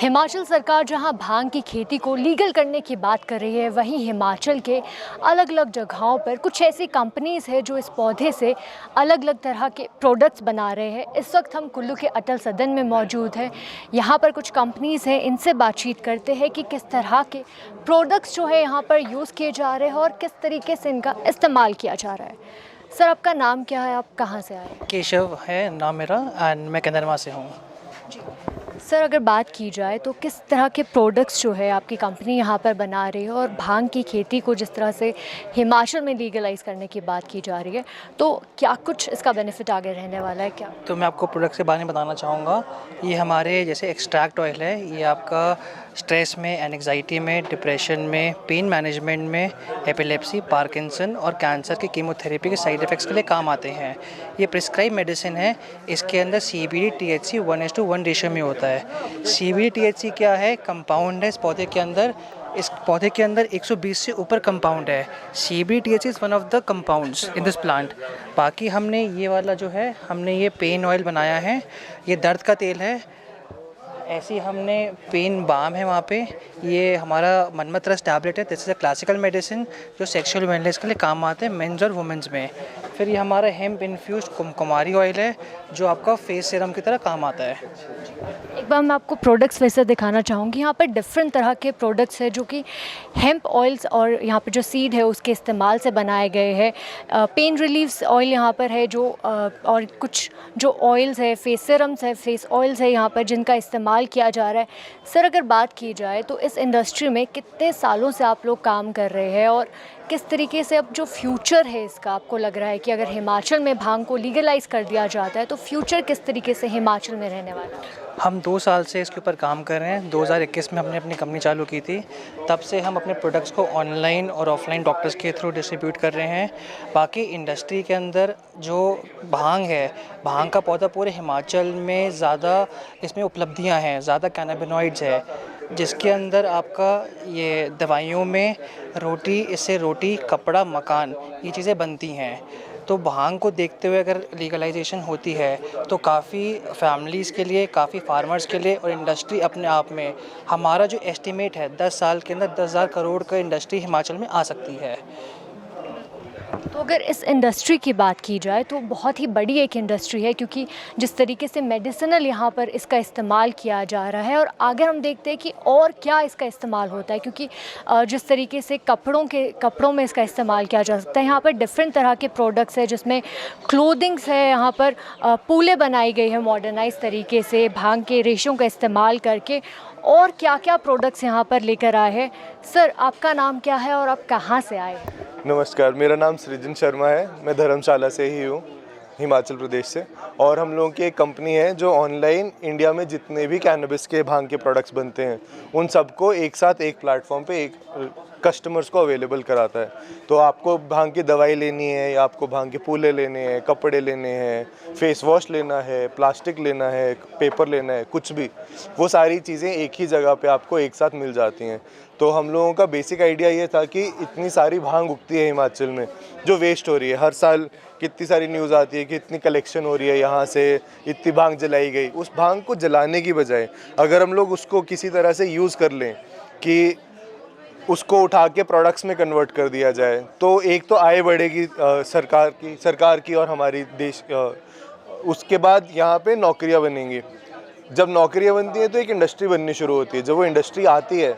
हिमाचल सरकार जहां भांग की खेती को लीगल करने की बात कर रही है, वहीं हिमाचल के अलग अलग जगहों पर कुछ ऐसी कंपनीज़ है जो इस पौधे से अलग अलग तरह के प्रोडक्ट्स बना रहे हैं। इस वक्त हम कुल्लू के अटल सदन में मौजूद हैं। यहाँ पर कुछ कंपनीज़ हैं, इनसे बातचीत करते हैं कि किस तरह के प्रोडक्ट्स जो है यहाँ पर यूज़ किए जा रहे हैं और किस तरीके से इनका इस्तेमाल किया जा रहा है। सर, आपका नाम क्या है? आप कहाँ से आए? केशव है नाम मेरा एंड मैं कंदरमा से हूँ। सर, अगर बात की जाए तो किस तरह के प्रोडक्ट्स जो है आपकी कंपनी यहाँ पर बना रही है, और भांग की खेती को जिस तरह से हिमाचल में लीगलाइज करने की बात की जा रही है, तो क्या कुछ इसका बेनिफिट आगे रहने वाला है क्या? तो मैं आपको प्रोडक्ट के बारे में बताना चाहूँगा। ये हमारे जैसे एक्सट्रैक्ट ऑयल है, ये आपका स्ट्रेस में, एंग्जाइटी में, डिप्रेशन में, पेन मैनेजमेंट में, एपिलेप्सी, पार्किंसन और कैंसर की कीमोथेरेपी के साइड इफ़ेक्ट्स के लिए काम आते हैं। ये प्रिस्क्राइब मेडिसिन है। इसके अंदर CBD THC 1:1 रेशियो में होता है। CBD THC क्या है? कंपाउंड है इस पौधे के अंदर। इस पौधे के अंदर 120 से ऊपर कंपाउंड है। CBD THC is one of the compounds in this plant. बाकी हमने ये वाला जो है, हमने ये पेन ऑयल बनाया है, ये दर्द का तेल है। ऐसी हमने पेन बाम है वहाँ पे। ये हमारा मनमत रस टैबलेट है। This is a classical medicine जो सेक्सुअल वेलनेस के लिए काम आते हैं मेंस और वुमेंस में। फिर ये हमारा हेम्प इन्फ्यूज्ड कुमारी ऑयल है जो आपका फेस सीरम की तरह काम आता है। एक बार मैं आपको प्रोडक्ट्स वैसे दिखाना चाहूँगी। यहाँ पर डिफरेंट तरह के प्रोडक्ट्स हैं जो कि हेम्प ऑयल्स और यहाँ पर जो सीड है उसके इस्तेमाल से बनाए गए हैं। पेन रिलीफ ऑयल यहाँ पर है जो और कुछ जो ऑयल्स है, फेस सीरम्स है, फेस ऑयल्स है यहाँ पर जिनका इस्तेमाल किया जा रहा है। सर, अगर बात की जाए तो इस इंडस्ट्री में कितने सालों से आप लोग काम कर रहे हैं, और किस तरीके से अब जो फ्यूचर है इसका आपको लग रहा है कि अगर हिमाचल में भांग को लीगलाइज कर दिया जाता है तो फ्यूचर किस तरीके से हिमाचल में रहने वाला है? हम 2 साल से इसके ऊपर काम कर रहे हैं। 2021 में हमने अपनी कंपनी चालू की थी। तब से हम अपने प्रोडक्ट्स को ऑनलाइन और ऑफलाइन डॉक्टर्स के थ्रू डिस्ट्रीब्यूट कर रहे हैं। बाकी इंडस्ट्री के अंदर जो भांग है, भांग का पौधा पूरे हिमाचल में ज़्यादा इसमें उपलब्धियां हैं, ज़्यादा कैनाबिनॉइड्स है, जिसके अंदर आपका ये दवाइयों में रोटी, इससे रोटी, कपड़ा, मकान, ये चीज़ें बनती हैं। तो भांग को देखते हुए अगर लीगलाइजेशन होती है तो काफ़ी फैमिलीज़ के लिए, काफ़ी फार्मर्स के लिए और इंडस्ट्री अपने आप में, हमारा जो एस्टिमेट है 10 साल के अंदर 10,000 करोड़ का इंडस्ट्री हिमाचल में आ सकती है। तो अगर इस इंडस्ट्री की बात की जाए तो बहुत ही बड़ी एक इंडस्ट्री है, क्योंकि जिस तरीके से मेडिसिनल यहाँ पर इसका इस्तेमाल किया जा रहा है, और आगे हम देखते हैं कि और क्या इसका इस्तेमाल होता है, क्योंकि जिस तरीके से कपड़ों में इसका इस्तेमाल किया जा सकता है। यहाँ पर डिफरेंट तरह के प्रोडक्ट्स है जिसमें क्लोथिंग्स है, यहाँ पर पूले बनाई गई है मॉडर्नाइज तरीके से भांग के रेशों का इस्तेमाल करके, और क्या क्या प्रोडक्ट्स यहाँ पर लेकर आए हैं। सर, आपका नाम क्या है और आप कहाँ से आए हैं? नमस्कार, मेरा नाम सृजन शर्मा है। मैं धर्मशाला से ही हूँ, हिमाचल प्रदेश से। और हम लोगों की एक कंपनी है जो ऑनलाइन इंडिया में जितने भी कैनबिस के भांग के प्रोडक्ट्स बनते हैं उन सबको एक साथ एक प्लेटफॉर्म पे एक कस्टमर्स को अवेलेबल कराता है। तो आपको भांग की दवाई लेनी है, या आपको भांग के फूले लेने हैं, कपड़े लेने हैं, फेस वॉश लेना है, प्लास्टिक लेना है, पेपर लेना है, कुछ भी, वो सारी चीज़ें एक ही जगह पे आपको एक साथ मिल जाती हैं। तो हम लोगों का बेसिक आइडिया ये था कि इतनी सारी भांग उगती है हिमाचल में जो वेस्ट हो रही है। हर साल कितनी सारी न्यूज़ आती है कि इतनी कलेक्शन हो रही है, यहाँ से इतनी भांग जलाई गई। उस भांग को जलाने की बजाय अगर हम लोग उसको किसी तरह से यूज़ कर लें कि उसको उठा के प्रोडक्ट्स में कन्वर्ट कर दिया जाए, तो एक तो आय बढ़ेगी सरकार की और हमारी देश। उसके बाद यहाँ पे नौकरियाँ बनेंगी। जब नौकरियाँ बनती हैं तो एक इंडस्ट्री बननी शुरू होती है। जब वो इंडस्ट्री आती है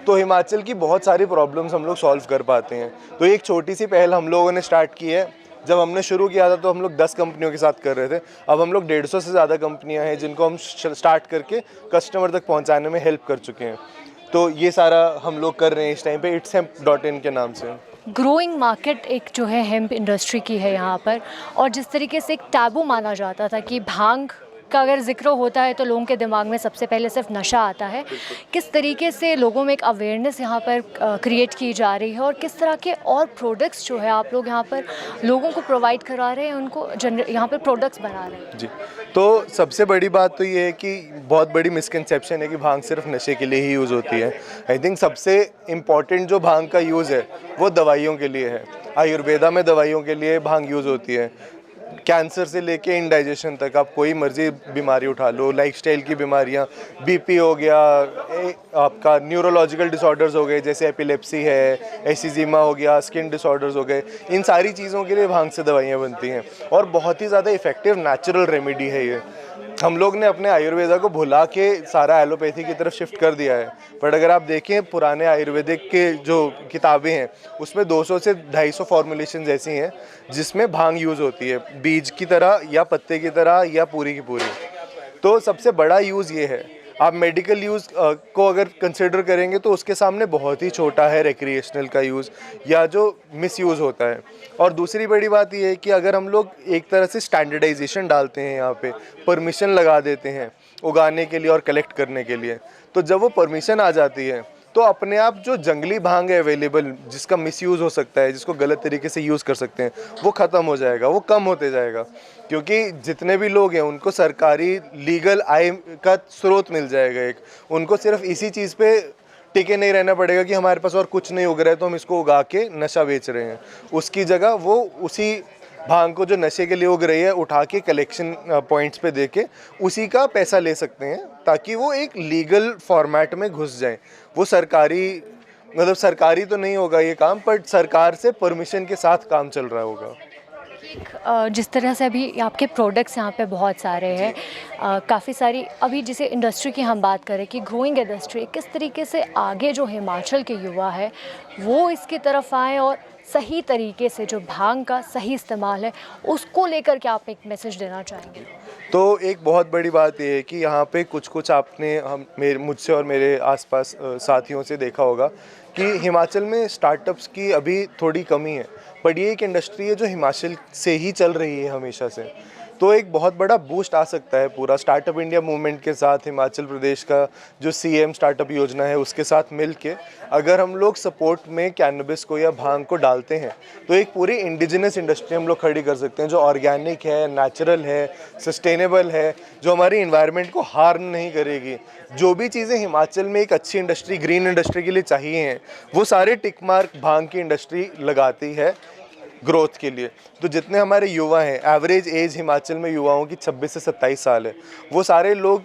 तो हिमाचल की बहुत सारी प्रॉब्लम्स हम लोग सॉल्व कर पाते हैं। तो एक छोटी सी पहल हम लोगों ने स्टार्ट की है। जब हमने शुरू किया था तो हम लोग 10 कंपनियों के साथ कर रहे थे। अब हम लोग 150 से ज़्यादा कंपनियां हैं जिनको हम स्टार्ट करके कस्टमर तक पहुंचाने में हेल्प कर चुके हैं। तो ये सारा हम लोग कर रहे हैं इस टाइम पे itshemp.in के नाम से। ग्रोइंग मार्केट एक जो है हेम्प इंडस्ट्री की है यहाँ पर, और जिस तरीके से एक टैबू माना जाता था कि भांग का अगर जिक्र होता है तो लोगों के दिमाग में सबसे पहले सिर्फ नशा आता है, किस तरीके से लोगों में एक अवेयरनेस यहाँ पर क्रिएट की जा रही है, और किस तरह के और प्रोडक्ट्स जो है आप लोग यहाँ पर लोगों को प्रोवाइड करा रहे हैं, उनको यहाँ पर प्रोडक्ट्स बना रहे हैं? जी, तो सबसे बड़ी बात तो ये है कि बहुत बड़ी मिसकंसेप्शन है कि भांग सिर्फ नशे के लिए ही यूज़ होती है। आई थिंक सबसे इम्पॉर्टेंट जो भांग का यूज़ है वो दवाइयों के लिए है। आयुर्वेदा में दवाइयों के लिए भांग यूज़ होती है। कैंसर से लेके इंडाइजेशन तक आप कोई मर्जी बीमारी उठा लो, लाइफस्टाइल की बीमारियां, बीपी हो गया, आपका न्यूरोलॉजिकल डिसऑर्डर्स हो गए जैसे एपिलेप्सी है, एसिजीमा हो गया, स्किन डिसऑर्डर्स हो गए, इन सारी चीज़ों के लिए भांग से दवाइयाँ बनती हैं और बहुत ही ज़्यादा इफेक्टिव नेचुरल रेमेडी है ये। हम लोग ने अपने आयुर्वेदा को भुला के सारा एलोपैथी की तरफ शिफ्ट कर दिया है, बट अगर आप देखें पुराने आयुर्वेदिक के जो किताबें हैं उसमें 200 से 250 फॉर्मुलेशंस ऐसी हैं जिसमें भांग यूज़ होती है, बीज की तरह या पत्ते की तरह या पूरी की पूरी। तो सबसे बड़ा यूज़ ये है। आप मेडिकल यूज़ को अगर कंसिडर करेंगे तो उसके सामने बहुत ही छोटा है रिक्रिएशनल का यूज़ या जो मिसयूज़ होता है। और दूसरी बड़ी बात ये है कि अगर हम लोग एक तरह से स्टैंडर्डाइजेशन डालते हैं, यहाँ पे परमिशन लगा देते हैं उगाने के लिए और कलेक्ट करने के लिए, तो जब वो परमिशन आ जाती है तो अपने आप जो जंगली भांग है अवेलेबल, जिसका मिसयूज़ हो सकता है, जिसको गलत तरीके से यूज़ कर सकते हैं, वो ख़त्म हो जाएगा, वो कम होते जाएगा। क्योंकि जितने भी लोग हैं उनको सरकारी लीगल आय का स्रोत मिल जाएगा एक, उनको सिर्फ इसी चीज़ पे टिके नहीं रहना पड़ेगा कि हमारे पास और कुछ नहीं उग रहा है तो हम इसको उगा के नशा बेच रहे हैं। उसकी जगह वो उसी भांग को जो नशे के लिए उग रही है उठा के कलेक्शन पॉइंट्स पे दे के उसी का पैसा ले सकते हैं, ताकि वो एक लीगल फॉर्मेट में घुस जाए। वो सरकारी, मतलब सरकारी तो नहीं होगा ये काम, पर सरकार से परमिशन के साथ काम चल रहा होगा। जिस तरह से अभी आपके प्रोडक्ट्स यहाँ पे बहुत सारे हैं, काफ़ी सारी अभी जैसे इंडस्ट्री की हम बात करें कि ग्रोइंग इंडस्ट्री, किस तरीके से आगे जो हिमाचल के युवा है वो इसकी तरफ आए और सही तरीके से जो भांग का सही इस्तेमाल है उसको लेकर के आप एक मैसेज देना चाहेंगे? तो एक बहुत बड़ी बात ये है कि यहाँ पे कुछ आपने मुझसे और मेरे आसपास साथियों से देखा होगा कि हिमाचल में स्टार्टअप्स की अभी थोड़ी कमी है, बट ये एक इंडस्ट्री है जो हिमाचल से ही चल रही है हमेशा से। तो एक बहुत बड़ा बूस्ट आ सकता है पूरा स्टार्टअप इंडिया मूवमेंट के साथ, हिमाचल प्रदेश का जो सीएम स्टार्टअप योजना है उसके साथ मिल के अगर हम लोग सपोर्ट में कैनबिस को या भांग को डालते हैं तो एक पूरी इंडिजिनस इंडस्ट्री हम लोग खड़ी कर सकते हैं जो ऑर्गेनिक है, नेचुरल है, सस्टेनेबल है, जो हमारी इन्वायरमेंट को हार्म नहीं करेगी। जो भी चीज़ें हिमाचल में एक अच्छी इंडस्ट्री, ग्रीन इंडस्ट्री के लिए चाहिए हैं, वो सारे टिक मार्क भांग की इंडस्ट्री लगाती है ग्रोथ के लिए। तो जितने हमारे युवा हैं, एवरेज एज हिमाचल में युवाओं की 26 से 27 साल है, वो सारे लोग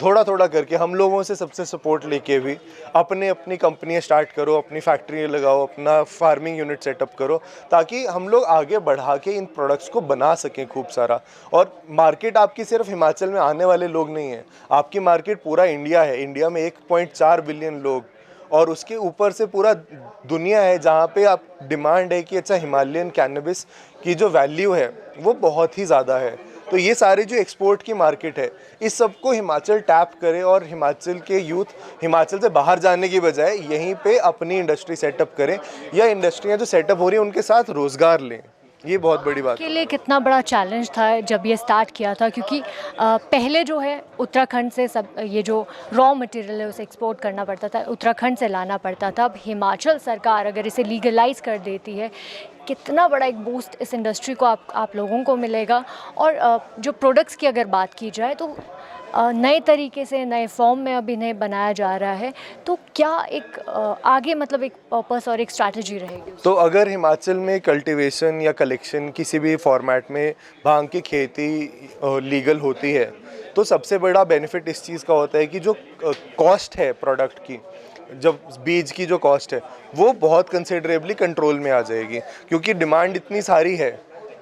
थोड़ा थोड़ा करके हम लोगों से सबसे सपोर्ट लेके भी अपनी कंपनियां स्टार्ट करो, अपनी फैक्ट्री लगाओ, अपना फार्मिंग यूनिट सेटअप करो, ताकि हम लोग आगे बढ़ा के इन प्रोडक्ट्स को बना सकें खूब सारा। और मार्केट आपकी सिर्फ हिमाचल में आने वाले लोग नहीं है, आपकी मार्केट पूरा इंडिया है। इंडिया में 1.4 बिलियन लोग और उसके ऊपर से पूरा दुनिया है जहाँ पे आप डिमांड है कि अच्छा हिमालयन कैनबिस की जो वैल्यू है वो बहुत ही ज़्यादा है। तो ये सारे जो एक्सपोर्ट की मार्केट है, इस सब को हिमाचल टैप करे और हिमाचल के यूथ हिमाचल से बाहर जाने की बजाय यहीं पे अपनी इंडस्ट्री सेटअप करें या इंडस्ट्रियाँ जो सेटअप हो रही हैं उनके साथ रोज़गार लें। ये बहुत बड़ी बात के लिए कितना बड़ा चैलेंज था जब ये स्टार्ट किया था? क्योंकि पहले जो है उत्तराखंड से सब ये जो रॉ मटेरियल है उसे एक्सपोर्ट करना पड़ता था, उत्तराखंड से लाना पड़ता था। अब हिमाचल सरकार अगर इसे लीगलाइज कर देती है, कितना बड़ा एक बूस्ट इस इंडस्ट्री को आप लोगों को मिलेगा। और जो प्रोडक्ट्स की अगर बात की जाए तो नए तरीके से नए फॉर्म में अब इन्हें बनाया जा रहा है, तो क्या एक आगे मतलब एक पर्पस और एक स्ट्रैटेजी रहेगी? तो अगर हिमाचल में कल्टीवेशन या कलेक्शन किसी भी फॉर्मेट में भांग की खेती लीगल होती है तो सबसे बड़ा बेनिफिट इस चीज़ का होता है कि जो कॉस्ट है प्रोडक्ट की, जब बीज की जो कॉस्ट है वो बहुत कंसिडरेबली कंट्रोल में आ जाएगी, क्योंकि डिमांड इतनी सारी है।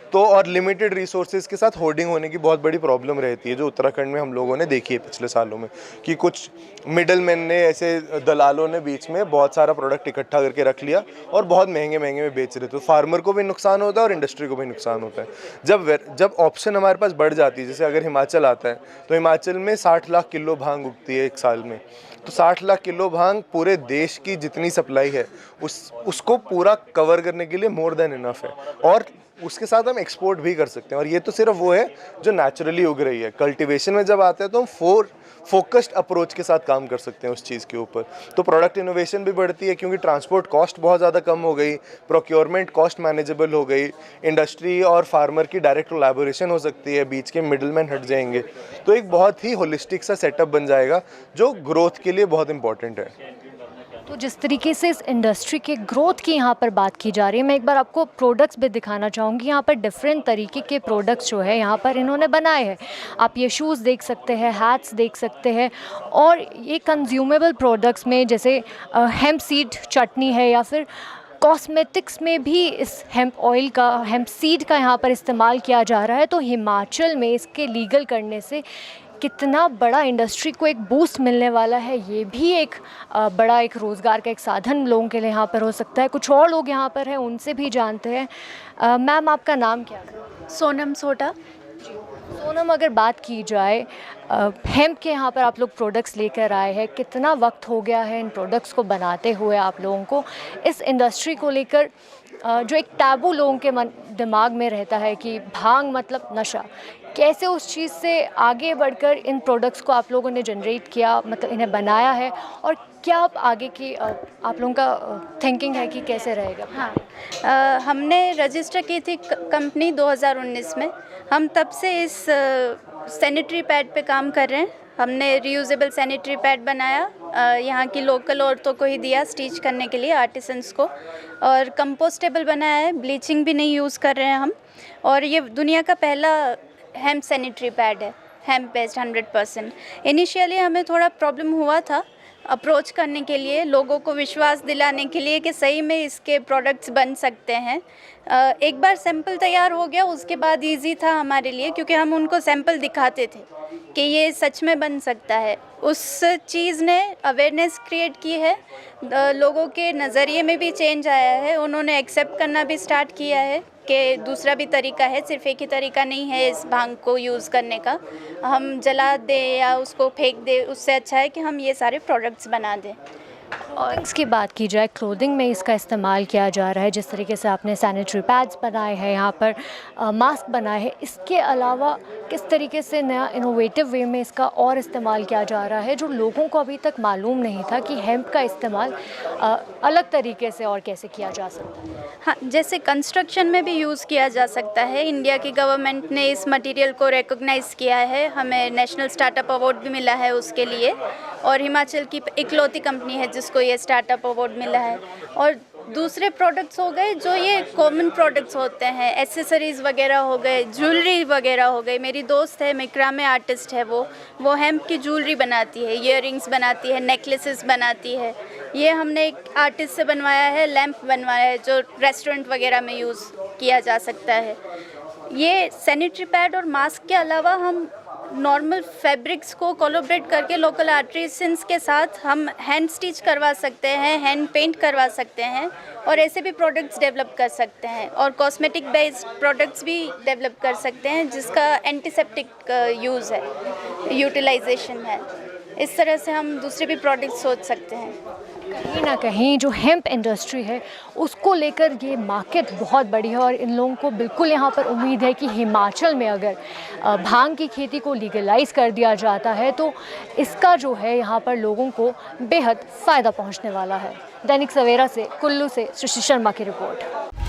तो और लिमिटेड रिसोर्सेज के साथ होर्डिंग होने की बहुत बड़ी प्रॉब्लम रहती है जो उत्तराखंड में हम लोगों ने देखी है पिछले सालों में, कि कुछ मिडल मैन ने, ऐसे दलालों ने बीच में बहुत सारा प्रोडक्ट इकट्ठा करके रख लिया और बहुत महंगे महंगे में बेच रहे थे। तो फार्मर को भी नुकसान होता है और इंडस्ट्री को भी नुकसान होता है। जब ऑप्शन हमारे पास बढ़ जाती है, जैसे अगर हिमाचल आता है तो हिमाचल में 60 लाख किलो भांग उगती है एक साल में, तो 60 लाख किलो भांग पूरे देश की जितनी सप्लाई है उसको पूरा कवर करने के लिए मोर देन इनफ है। और उसके साथ हम एक्सपोर्ट भी कर सकते हैं। और ये तो सिर्फ वो है जो नेचुरली उग रही है। कल्टीवेशन में जब आते हैं तो हम फोकस्ड अप्रोच के साथ काम कर सकते हैं उस चीज़ के ऊपर। तो प्रोडक्ट इनोवेशन भी बढ़ती है क्योंकि ट्रांसपोर्ट कॉस्ट बहुत ज़्यादा कम हो गई, प्रोक्योरमेंट कॉस्ट मैनेजेबल हो गई, इंडस्ट्री और फार्मर की डायरेक्ट कोलैबोरेशन हो सकती है, बीच के मिडलमैन हट जाएंगे। तो एक बहुत ही होलिस्टिक सा सेटअप बन जाएगा जो ग्रोथ के लिए बहुत इंपॉर्टेंट है। तो जिस तरीके से इस इंडस्ट्री के ग्रोथ की यहाँ पर बात की जा रही है, मैं एक बार आपको प्रोडक्ट्स भी दिखाना चाहूँगी। यहाँ पर डिफरेंट तरीके के प्रोडक्ट्स जो है यहाँ पर इन्होंने बनाए हैं। आप ये शूज़ देख सकते हैं, हैट्स देख सकते हैं, और ये कंज्यूमेबल प्रोडक्ट्स में जैसे हेम्प सीड चटनी है, या फिर कॉस्मेटिक्स में भी इस हेम्प ऑयल का, हेम्प सीड का यहाँ पर इस्तेमाल किया जा रहा है। तो हिमाचल में इसके लीगल करने से कितना बड़ा इंडस्ट्री को एक बूस्ट मिलने वाला है, ये भी एक बड़ा एक रोज़गार का एक साधन लोगों के लिए यहाँ पर हो सकता है। कुछ और लोग यहाँ पर हैं, उनसे भी जानते हैं। मैम, आपका नाम क्या है? सोनम सोटा। सोनम, अगर बात की जाए हेम्प के यहाँ पर आप लोग प्रोडक्ट्स लेकर आए हैं, कितना वक्त हो गया है इन प्रोडक्ट्स को बनाते हुए आप लोगों को? इस इंडस्ट्री को लेकर जो एक टैबू लोगों के दिमाग में रहता है कि भांग मतलब नशा, कैसे उस चीज़ से आगे बढ़कर इन प्रोडक्ट्स को आप लोगों ने जनरेट किया, मतलब इन्हें बनाया है, और क्या आप आगे की आप लोगों का थिंकिंग है कि कैसे रहेगा? हाँ, हमने रजिस्टर की थी कंपनी 2019 में। हम तब से इस सैनिटरी पैड पे काम कर रहे हैं। हमने रियूजेबल सैनिटरी पैड बनाया, यहाँ की लोकल औरतों को ही दिया स्टिच करने के लिए, आर्टिसंस को, और कंपोस्टेबल बनाया है, ब्लीचिंग भी नहीं यूज़ कर रहे हैं हम। और ये दुनिया का पहला हेम्प सैनिटरी पैड है, हेम्प बेस्ड 100%। इनिशियली हमें थोड़ा प्रॉब्लम हुआ था अप्रोच करने के लिए, लोगों को विश्वास दिलाने के लिए कि सही में इसके प्रोडक्ट्स बन सकते हैं। एक बार सैंपल तैयार हो गया, उसके बाद इजी था हमारे लिए, क्योंकि हम उनको सैंपल दिखाते थे कि ये सच में बन सकता है। उस चीज़ ने अवेयरनेस क्रिएट की है, लोगों के नज़रिए में भी चेंज आया है, उन्होंने एक्सेप्ट करना भी स्टार्ट किया है कि दूसरा भी तरीका है, सिर्फ एक ही तरीका नहीं है इस भांग को यूज़ करने का। हम जला दें या उसको फेंक दें, उससे अच्छा है कि हम ये सारे प्रोडक्ट्स बना दें। और इसकी बात की जाए, क्लोथिंग में इसका इस्तेमाल किया जा रहा है, जिस तरीके से आपने सैनिटरी पैड्स बनाए हैं, यहाँ पर मास्क बनाए हैं, इसके अलावा किस तरीके से नया इनोवेटिव वे में इसका और इस्तेमाल किया जा रहा है, जो लोगों को अभी तक मालूम नहीं था कि हेम्प का इस्तेमाल अलग तरीके से और कैसे किया जा सकता है? हाँ, जैसे कंस्ट्रक्शन में भी यूज़ किया जा सकता है। इंडिया की गवर्नमेंट ने इस मटेरियल को रिकॉग्नाइज़ किया है, हमें नेशनल स्टार्टअप अवार्ड भी मिला है उसके लिए, और हिमाचल की इकलौती कंपनी है जिसको ये स्टार्टअप अवार्ड मिला है। और दूसरे प्रोडक्ट्स हो गए जो ये कॉमन प्रोडक्ट्स होते हैं, एसेसरीज़ वगैरह हो गए, ज्वेलरी वगैरह हो गई। मेरी दोस्त है, मिक्रामे आर्टिस्ट है, वो हेम्प की ज्वेलरी बनाती है, ईयरिंग्स बनाती है, नेकलेसेस बनाती है। ये हमने एक आर्टिस्ट से बनवाया है, लैंप बनवाया है जो रेस्टोरेंट वगैरह में यूज़ किया जा सकता है। ये सैनिटरी पैड और मास्क के अलावा हम नॉर्मल फैब्रिक्स को कोलैबोरेट करके लोकल आर्टिसंस के साथ हम हैंड स्टिच करवा सकते हैं, हैंड पेंट करवा सकते हैं, और ऐसे भी प्रोडक्ट्स डेवलप कर सकते हैं, और कॉस्मेटिक बेस्ड प्रोडक्ट्स भी डेवलप कर सकते हैं जिसका एंटीसेप्टिक यूज़ है, यूटिलाइजेशन है। इस तरह से हम दूसरे भी प्रोडक्ट्स सोच सकते हैं। कहीं ना कहीं जो हेम्प इंडस्ट्री है उसको लेकर ये मार्केट बहुत बड़ी है, और इन लोगों को बिल्कुल यहाँ पर उम्मीद है कि हिमाचल में अगर भांग की खेती को लीगलाइज कर दिया जाता है तो इसका जो है यहाँ पर लोगों को बेहद फ़ायदा पहुँचने वाला है। दैनिक सवेरा से कुल्लू से सृष्टि शर्मा की रिपोर्ट।